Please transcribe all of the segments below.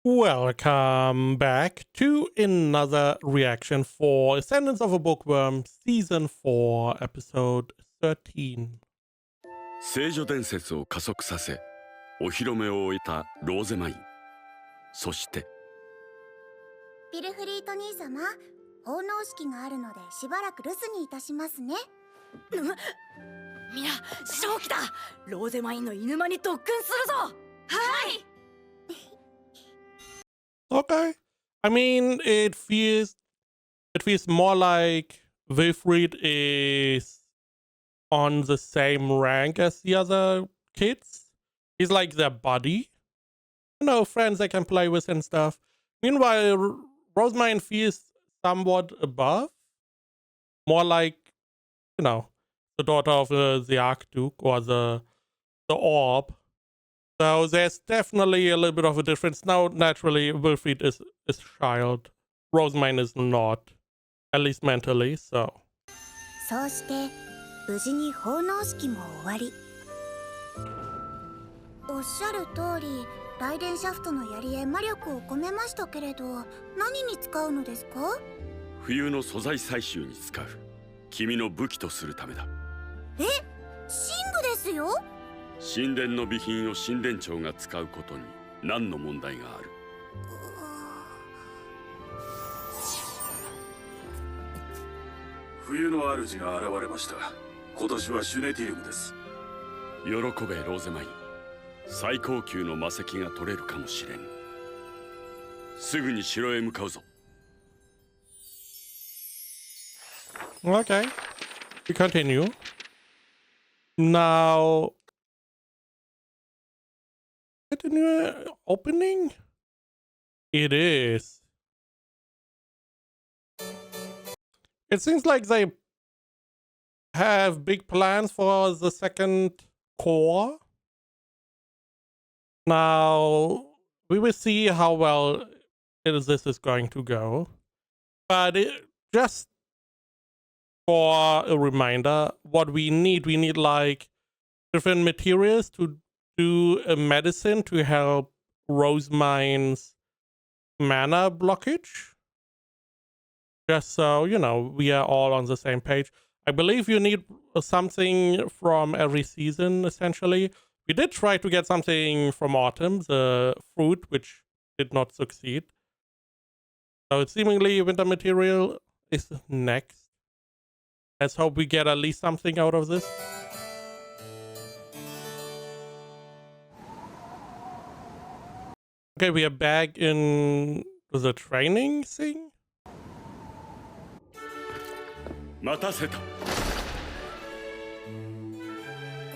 Welcome back to another reaction for Ascendance of a Bookworm Season 4 Episode 13. 聖女伝説を加速させ、お披露目を終えたローゼマイン。そしてピルフリート兄様、奉納式があるのでしばらく留守にいたしますね。みな、正気だ。ローゼマインの犬間に特訓するぞ。はい。Okay. I mean, it feels more like Wilfried is on the same rank as the other kids. He's like their buddy. You know, friends they can play with and stuff. Meanwhile, Rosemine feels somewhat above. More like, you know, the daughter of the Archduke or the orb. So there's definitely a little bit of a difference. Now, naturally, Wilfried is child. Rosemine is not. At least mentally, so. そうして無事に奉納式も終わり。おっしゃる通り、雷電シャフトの槍へ魔力を込めましたけれど、何に使うのですか？冬の素材採集に使う。君の武器とするためだ。え、神具ですよ。神殿の備品を神殿長が使うことに何の問題がある？冬の主が現れました。今年はシュネティルムです。喜べローゼマイン。最高級の魔石が取れるかもしれん。すぐに城へ向かうぞ。Okay. We continue. Now. Is it a new opening? It is. It seems like they have big plans for the second core. Now, we will see how well this is going to go. But just for a reminder, what we need like different materials to do a medicine to help Rosemine's mana blockage. Just so, you know, we are all on the same page. I believe you need something from every season, essentially. We did try to get something from Autumn, the fruit, which did not succeed. So it's seemingly winter material is next. Let's hope we get at least something out of this. Okay, we are back in the training thing.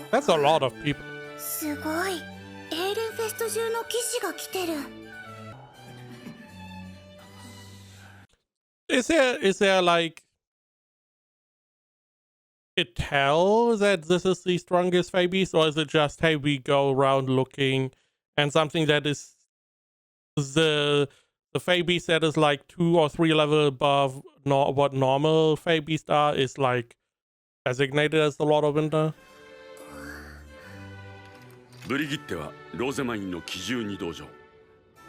That's a lot of people. すごい。エーレンフェスト中の騎士が来てる。Is there like a tell that this is the strongest Fae beast, or is it just, hey, we go around looking and something that is the Fae beast that is like 2 or 3 level above what normal Fae beasts are is like designated as the Lord of Winter? ブリギッテはローゼマインの機銃に同乗。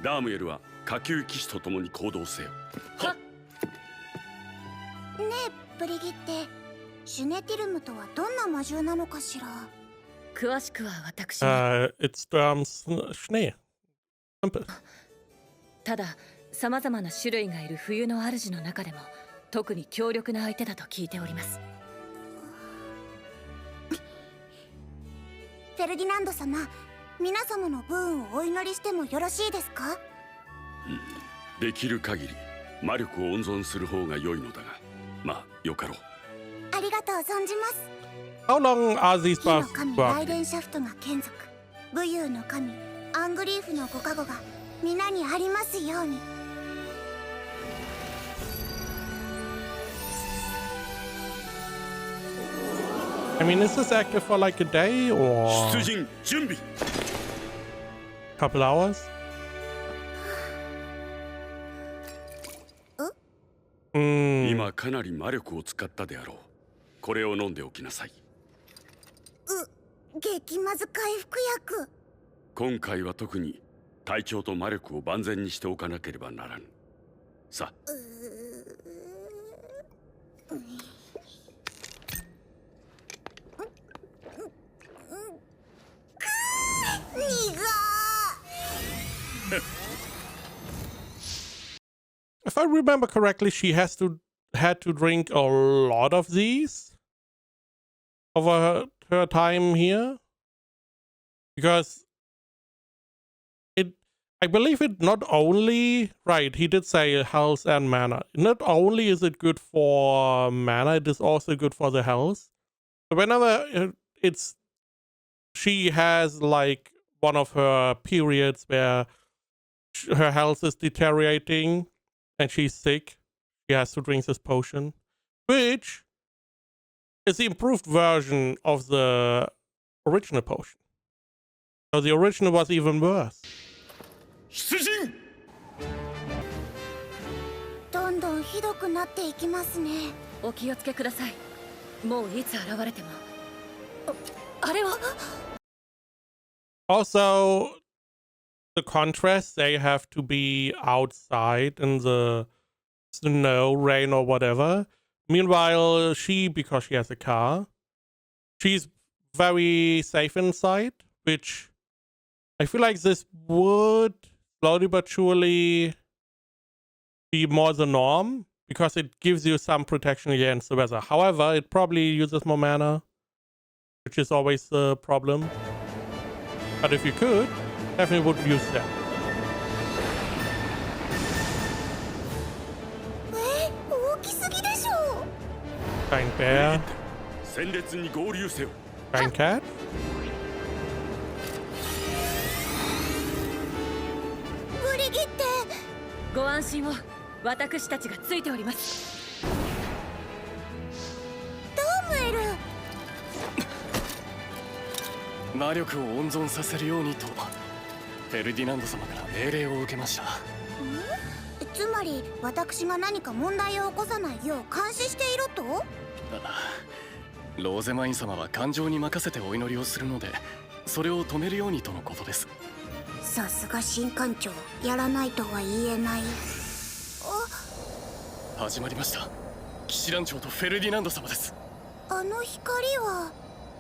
ダームエルは下級騎士と共に行動せよ。はっ。ねえ、ブリギッテ、シュネティルムとはどんな魔獣なのかしら。詳しくは私に。It's Schnee. ただ、さまざまな種類がいる冬の主の中でも特に強力な相手だと聞いております。フェルディナンド様、皆様の武運をお祈りしてもよろしいですか？できる限り魔力を温存する方が良いのだが、まあよかろう。ありがとう存じます。 How long are these 火の buffs 神 working? ライデンシャフトが眷属、武勇の神アングリーフのご加護が皆にありますように。I mean, is this active for like a day or 出陣準備。 couple hours? 今かなり魔力を使ったであろう。これを飲んでおきなさい。激まず回復薬。今回は特に隊長と魔力を万全にしておかなければならぬ。さあ。If I remember correctly, she had to drink a lot of these over her time here, because I believe it not only, right, he did say health and mana. Not only is it good for mana, it is also good for the health. So whenever she has like one of her periods where her health is deteriorating and she's sick, she has to drink this potion, which is the improved version of the original potion. So the original was even worse. 出陣。どんどんひどくなっていきますね。お気をつけください。もういつ現れても。あれは Also, the contrast, they have to be outside in the snow, rain, or whatever. Meanwhile, because she has a car, she's very safe inside, which I feel like this would slowly but surely be more the norm, because it gives you some protection against the weather. However, it probably uses more mana, which is always the problem. But if you could, definitely would use that. 大きすぎでしょ。 Giant bear, 戦列に合流せよ。 giant cat. ブリギって。ご安心を。私たちがついております。ダムエル。魔力を温存させるようにとフェルディナンド様から命令を受けました。つまり私が何か問題を起こさないよう監視していろと。ローゼマイン様は感情に任せてお祈りをするので、それを止めるようにとのことです。さすが新艦長、やらないとは言えない。始まりました。騎士団長とフェルディナンド様です。あの光は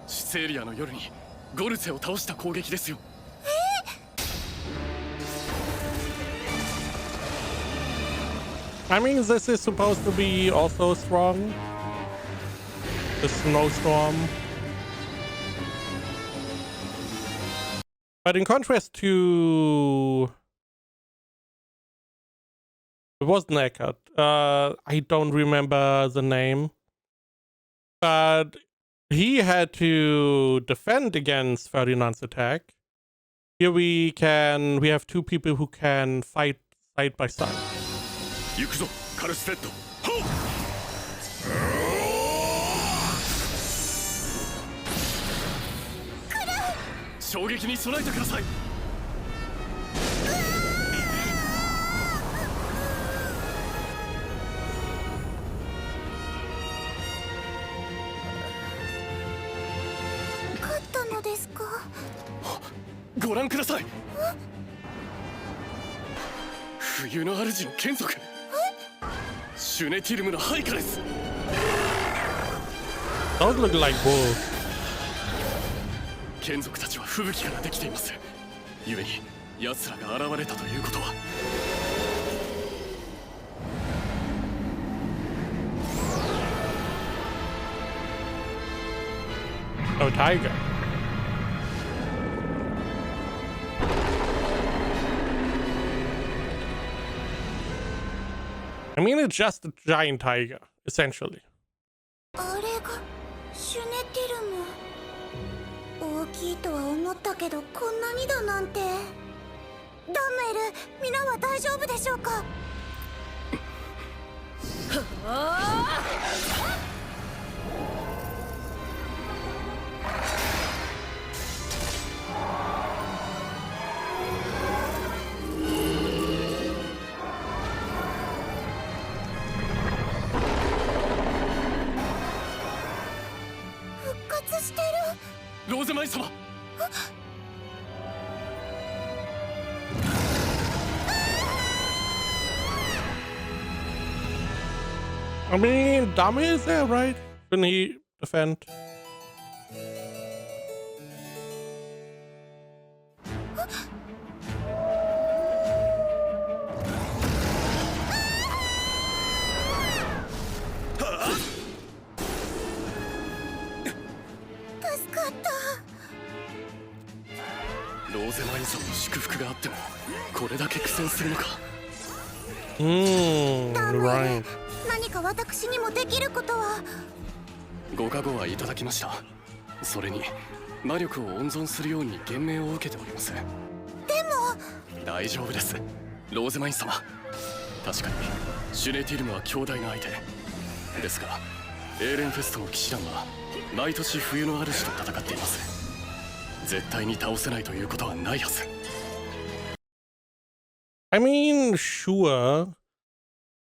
シセーリアの夜にゴルツェを倒した攻撃ですよ。I mean, this is supposed to be also strong. The snowstorm. But in contrast to... It wasn't Eckert. I don't remember the name. But he had to defend against Ferdinand's attack. Here we have two people who can fight side by side. 行くぞ、カルステッド。衝撃に備えてください。勝ったのですか。ご覧ください。冬の主の眷属シュネティルムの配下です。 Those look like wolves. 眷属たちは吹雪からできています。故に奴らが現れたということは。Oh, tiger. I mean, it's just a giant tiger, essentially. あれがシュネティルム。大きいとは思ったけどこんなにだなんて。ダムエル、皆は大丈夫でしょうか。復活してる。ローゼマイ様。I mean, Dame is there, right? Shouldn't he defend? Right. 何か私にもできることは。ご加護はいただきました。それに魔力を温存するように言命を受けております。でも大丈夫です、ローゼマイン様。確かにシュネティルムは強大な相手ですが、エーレンフェストの騎士団は毎年冬の主と戦っています。絶対に倒せないということはないはず。I mean, sure,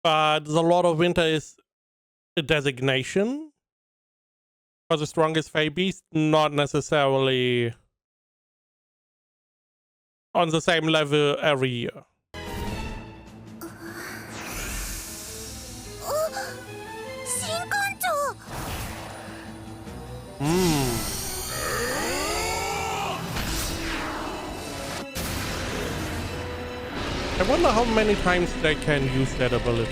but the Lord of Winter is a designation for the strongest Fey beast, not necessarily on the same level every year. 新艦長。I wonder how many times they can use that ability.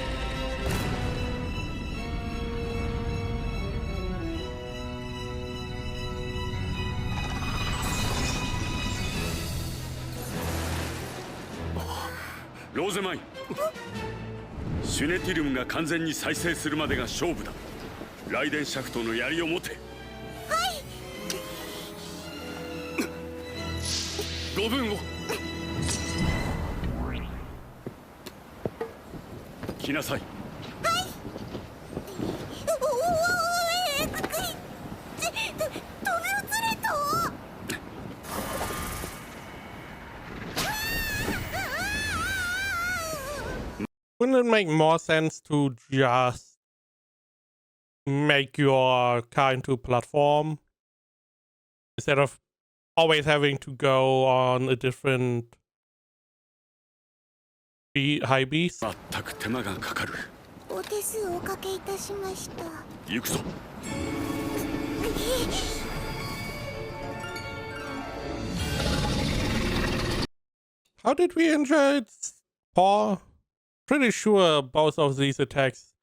Rosemine, シュネティルムが完全に再生するまでが勝負だ。ライデンシャフトの槍を持て。はい。5分を。来なさい。はい。飛び移れと。Wouldn't it make more sense to just make your car into a platform instead of always having to go on a different high beast? 全く手間がかかる。お手数おかけいたしました。行くぞ。How did we injure its paw? Pretty sure both of these attacks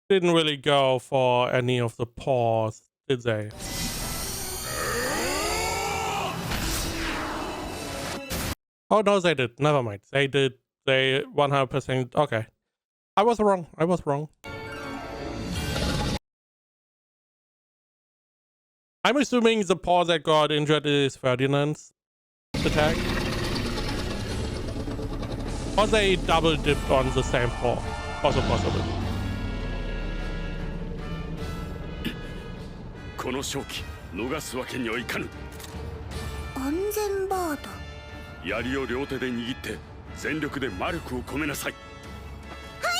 didn't really go for any of the paws, did they? Oh no, they did. Never mind. They did. They 100%. Okay. I was wrong. I was wrong. I'm assuming the paw that got injured is Ferdinand's attack. Or they double dipped on the same paw. Also possible. この勝機逃すわけにはいかぬ。安全バード。槍を両手で握って全力で魔力を込めなさい。はい。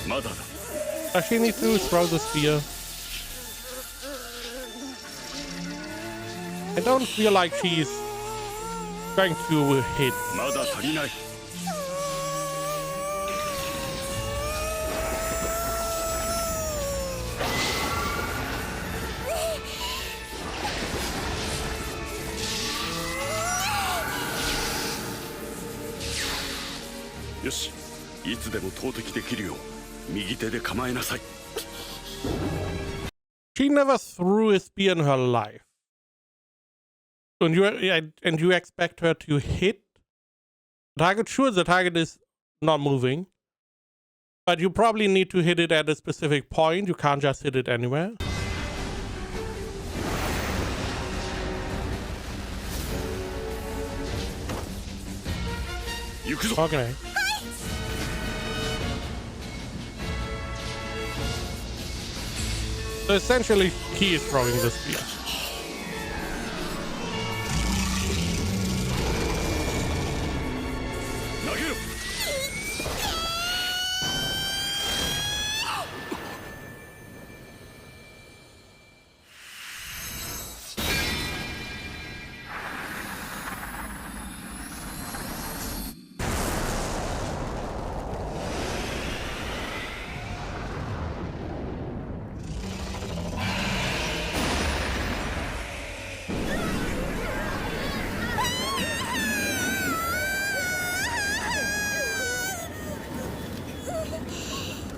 まだだ。Does she need to throw the spear? I don't feel like she's going to hit. まだ足りない。よし、いつでも投擲できるよう右手で構えなさい。She never threw a spear in her life. And you expect her to hit the target? Sure, the target is not moving, but you probably need to hit it at a specific point. You can't just hit it anywhere. Okay. So essentially, he is throwing the spear.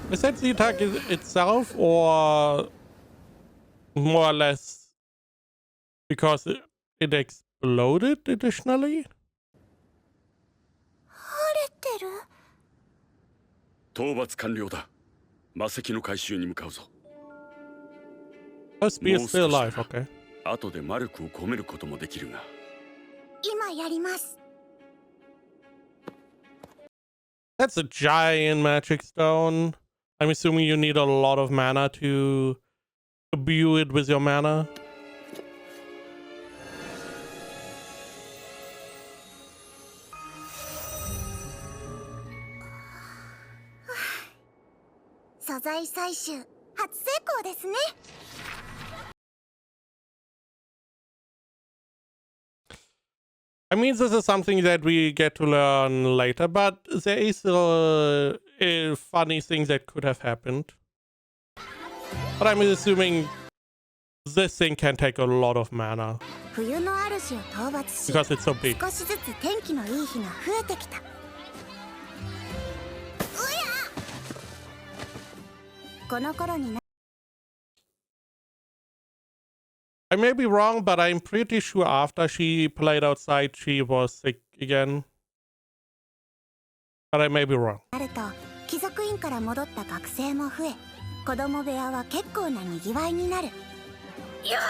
Is that the attack itself, or more or less because it exploded additionally? 晴れてる。討伐完了だ。魔石の回収に向かうぞ。Oh, Spear is still alive, okay. 後で魔力を込めることもできるが。今やります。That's a giant magic stone. I'm assuming you need a lot of mana to imbue it with your mana. 素材採集初成功ですね。I mean, this is something that we get to learn later, but there is a funny thing that could have happened. But I'm assuming this thing can take a lot of mana 冬の主を討伐し、 because it's so big. 少しずつ天気のいい日が増えてきた。うや！この頃にな。 I may be wrong, but I'm pretty sure after she played outside, she was sick again. But I may be wrong. なると貴族院から戻った学生も増え、子供部屋は結構な賑わいになる。よ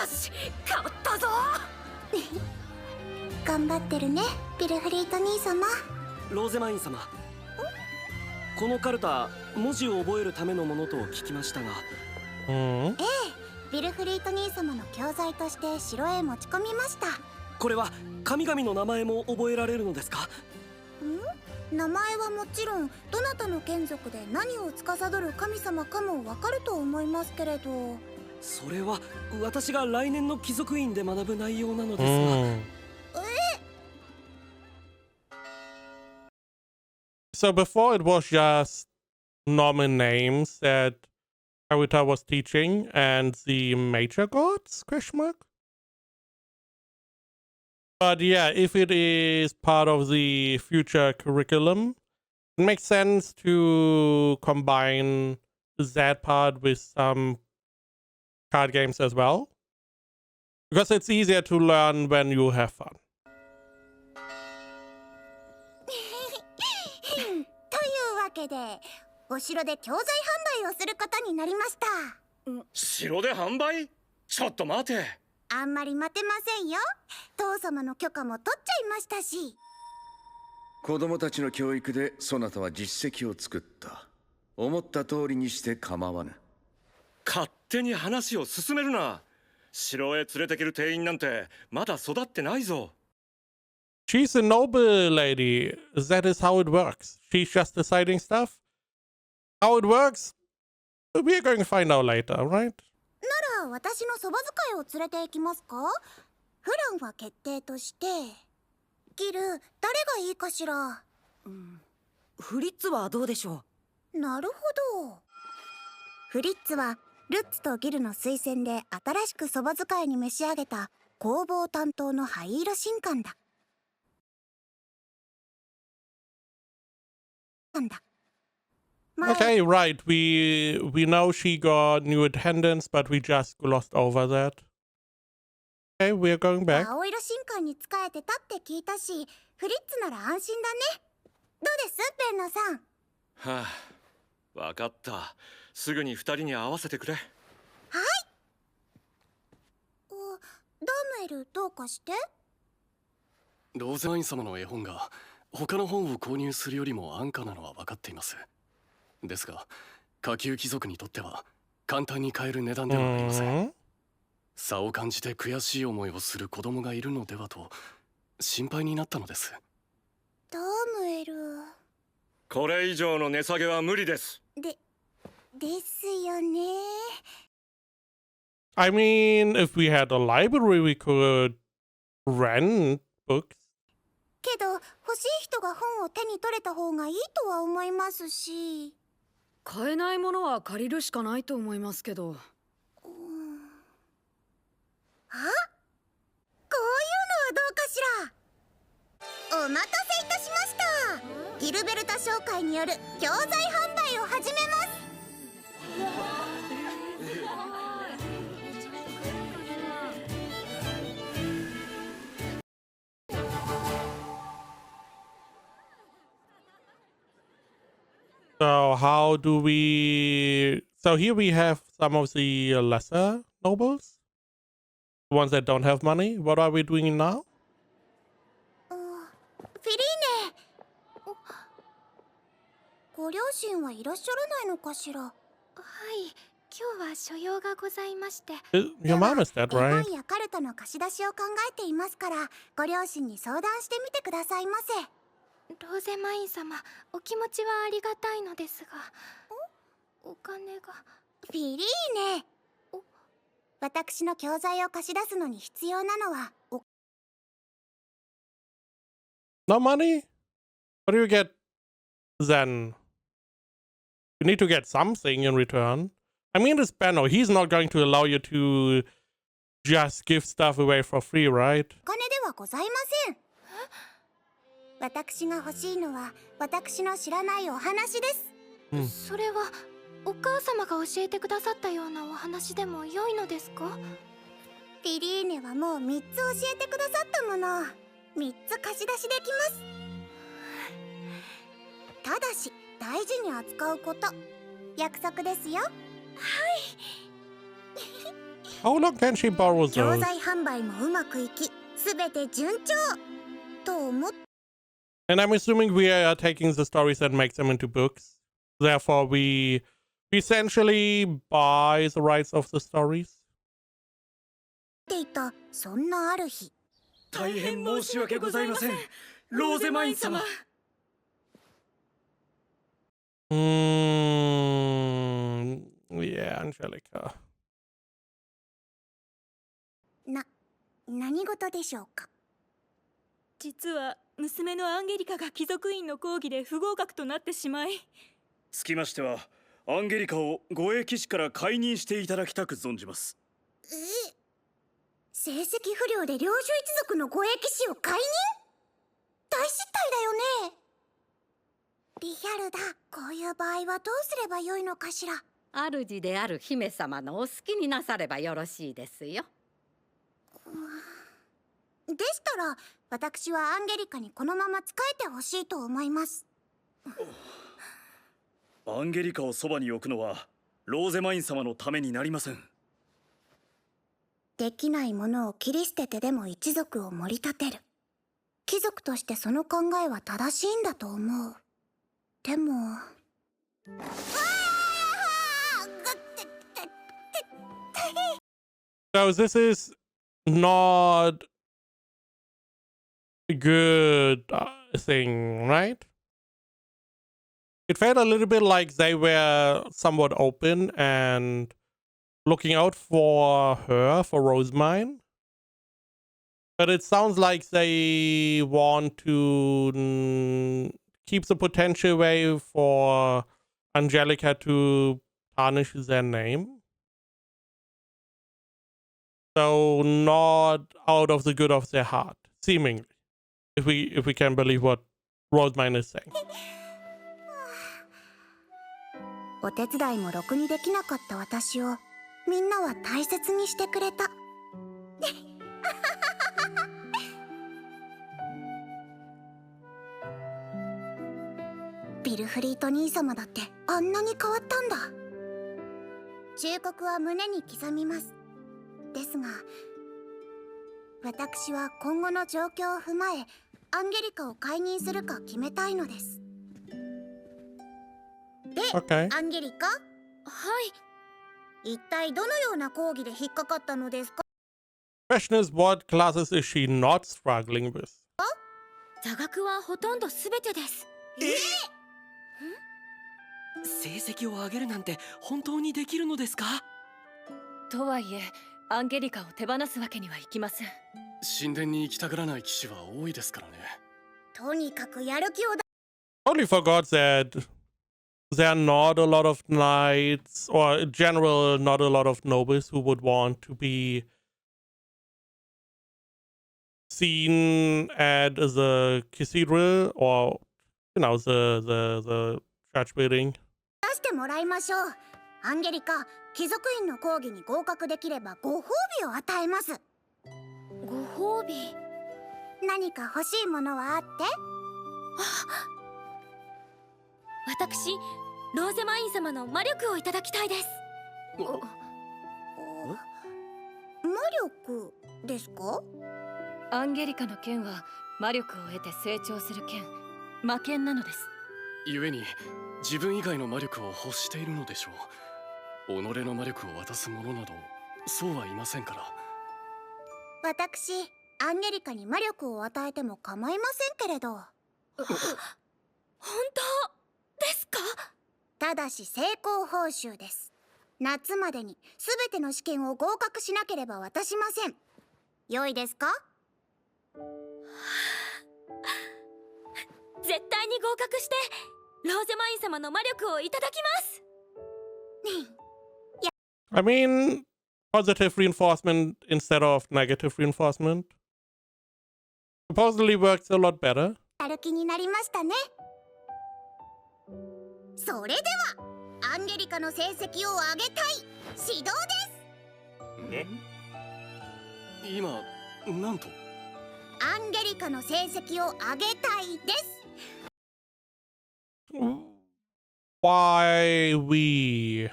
し、変わったぞ。頑張ってるね、ビルフリート兄様。ローゼマイン様、このカルタ文字を覚えるためのものと聞きましたが。Mm. ええ、ビルフリート兄様の教材として城へ持ち込みました。これは神々の名前も覚えられるのですか？名前はもちろんどなたの眷属で何を司る神様かもわかると思いますけれど。それは私が来年の貴族院で学ぶ内容なのですが。Mm. So before it was just normal names that Haruta was teaching and the major gods, question mark? But yeah, if it is part of the future curriculum, it makes sense to combine that part with some card games as well. Because it's easier to learn when you have fun. というわけで、お城で教材販売をすることになりました。城で販売？ちょっと待て。あんまり待てませんよ。父様の許可も取っちゃいましたし。子供たちの教育でそなたは実績を作った。思った通りにして構わぬ。勝手に話を進めるな。城へ連れてける店員なんてまだ育ってないぞ。She's a noble lady. That is how it works. She's just deciding stuff. How it works, we're going to find out later, right? なら私のそば使いを連れて行きますか？プランは決定として。ギル、誰がいいかしら？フリッツはどうでしょう？なるほど。フリッツはルッツとギルの推薦で新しくそば使いに召し上げた工房担当の灰色神官だ。Okay, right. We know she got new attendance, but we just glossed over that. Okay, we're going back. 青色神官に仕えてたって聞いたし、フリッツなら安心だね。どうですベンナさん？はあ、わかった。すぐに二人に会わせてくれ。はい。ダムエルどうかして？ローゼワイン様の絵本が他の本を購入するよりも安価なのは分かっています。ですが下級貴族にとっては簡単に買える値段ではありません。差を感じて悔しい思いをする子供がいるのではと心配になったのです。ダムエル、これ以上の値下げは無理です。ですよね。I mean, if we had a library, we could rent books. けど欲しい人が本を手に取れた方がいいとは思いますし。買えないものは借りるしかないと思いますけど。こういうのはどうかしら。お待たせいたしました。ギルベルタ商会による教材販売を始めます。So how do we... So here we have some of the lesser nobles. The ones that don't have money. What are we doing now? フィリーネ、ご両親はいらっしゃらないのかしら。はい、今日は所用がございまして。 Your mom is dead, 絵 right? 本やカルタの貸し出しを考えていますから、ご両親に相談してみてくださいませ。ローゼマイン様、お気持ちはありがたいのですが、お金が。フィリーネ、私の教材を貸し出すのに必要なのはNo money? What do you get then? You need to get something in return. I mean, this Benno, he's not going to allow you to just give stuff away for free, right? お金ではございません。私が欲しいのは私の知らないお話です。それはお母様が教えてくださったようなお話でも良いのですか？フィリーネはもう3つ教えてくださったもの。3つ貸し出しできます。ただし大事に扱うこと。約束ですよ。はい。How long can she borrow 教 those? 材販売もうまくいき、すべて順調と思って。 And I'm assuming we are taking the stories and make them into books. Therefore, we essentially buy the rights of the stories. ていたそんなある日、大変申し訳ございません、ローゼマイン様。Yeah, Angelica. 何事でしょうか？実は娘のアンゲリカが貴族院の講義で不合格となってしまい。つきましてはアンゲリカを護衛騎士から解任していただきたく存じます。成績不良で領主一族の護衛騎士を解任？大失態だよね。リヒャルダ、こういう場合はどうすればよいのかしら？主である姫様のお好きになさればよろしいですよ。でしたら私はアンゲリカにこのまま仕えてほしいと思います。アンゲリカをそばに置くのはローゼマイン様のためになりません。できないものを切り捨ててでも一族を盛り立てる。貴族としてその考えは正しいんだと思う。でもSo this is not a good thing, right? It felt a little bit like they were somewhat open and looking out for her, for Rosemine. But it sounds like they want to keep the potential way for Angelica to tarnish their name. So not out of the good of their heart, seemingly, if we can believe what Rosemine is saying. お手伝いもろくにできなかった私をみんなは大切にしてくれた。ビルフリート兄様だってあんなに変わったんだ。忠告は胸に刻みます。ですが私は今後の状況を踏まえアンゲリカを解任するか決めたいのです。で、Okay. アンゲリカ、はい、一体どのような講義で引っかかったのですか？ Question is, what classes is she not struggling with? 座学はほとんどすべてです。成績を上げるなんて本当にできるのですか？とはいえアンゲリカを手放すわけにはいきません。神殿に行きたがらない騎士は多いですからね。とにかくやる気をだ。 Totally forgot that there are not a lot of knights, or in general, not a lot of nobles who would want to be seen at the cathedral or, you know, the church building. 出してもらいましょう。アンゲリカ、貴族院の講義に合格できればご褒美を与えます。ご褒美。何か欲しいものはあって？私、ローゼマイン様の魔力をいただきたいです。魔力ですか？アンゲリカの剣は魔力を得て成長する剣、魔剣なのです。故に自分以外の魔力を欲しているのでしょう。己の魔力を渡す者などそうはいませんから。私、アンゲリカに魔力を与えても構いませんけれど。本当ですか？ただし成功報酬です。夏までに全ての試験を合格しなければ渡しません。良いですか？絶対に合格してローゼマイン様の魔力をいただきます。I mean, positive reinforcement instead of negative reinforcement supposedly works a lot better. やる気になりましたね。それではアンゲリカの成績を上げたい指導です。ね、今なんと？アンゲリカの成績を上げたいです。Why we?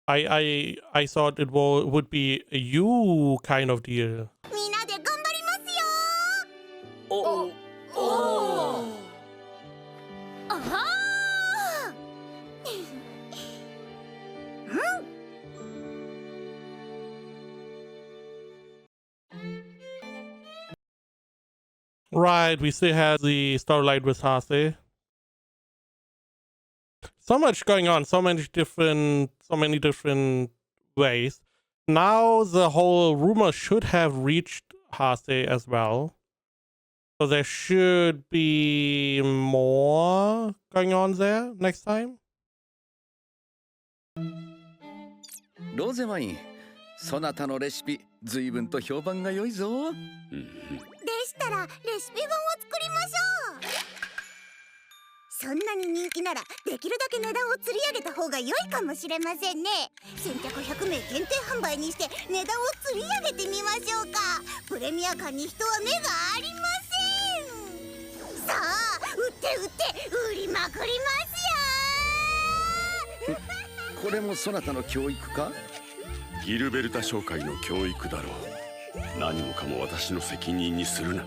I thought it would be a you kind of deal. みんなで頑張りますよ。おお。あはRight, we still have the storyline with Hase. So much going on, so many different ways. Now the whole rumor should have reached Hase as well. So there should be more going on there next time. ローゼワイン、そなたのレシピ、随分と評判が良いぞ。でしたらレシピ本を作りましょう。そんなに人気ならできるだけ値段を釣り上げた方が良いかもしれませんね。先着100名限定販売にして値段を釣り上げてみましょうか。プレミア感に人は目がありません。さあ、売って売りまくりますよ。これもそなたの教育か？ギルベルタ商会の教育だろう。何もかも私の責任にするな。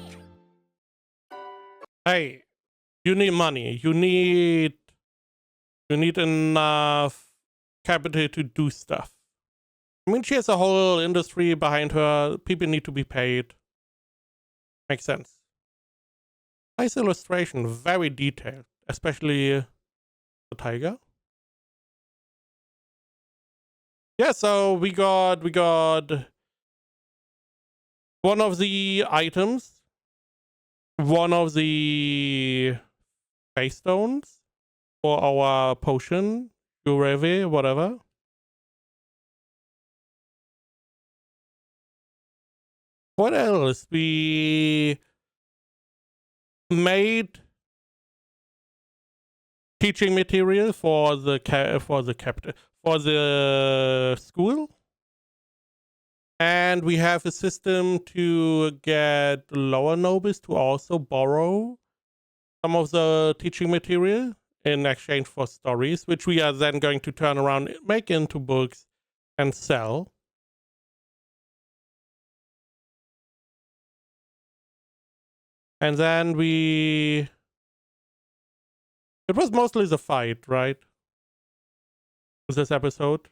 Hey, you need money. You need enough capital to do stuff. I mean, she has a whole industry behind her. People need to be paid. Makes sense. Nice illustration, very detailed, especially the tiger. Yeah, so we got one of the items, one of the face stones for our potion, Ureve, whatever. What else? We made teaching material for the school, and we have a system to get lower nobles to also borrow some of the teaching material in exchange for stories, which we are then going to turn around, make into books, and sell. And then it was mostly the fight, right? This episode.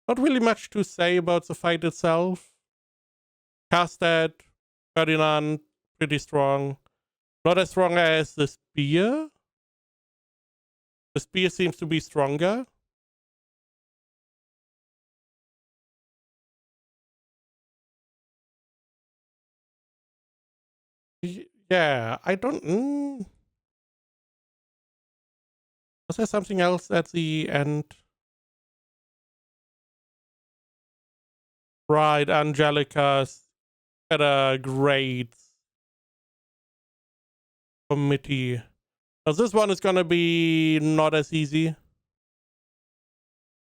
Not really much to say about the fight itself. Kastet, Ferdinand, pretty strong. Not as strong as the spear. The spear seems to be stronger. Yeah, I don't... Was there something else at the end? Right, Angelica's had a great committee. Now this one is gonna be not as easy.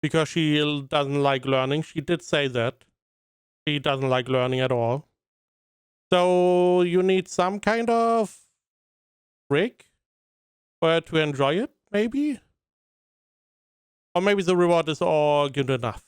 because she doesn't like learning. She did say that. She doesn't like learning at all. So you need some kind of trick for her to enjoy it, maybe? Or maybe the reward is all good enough.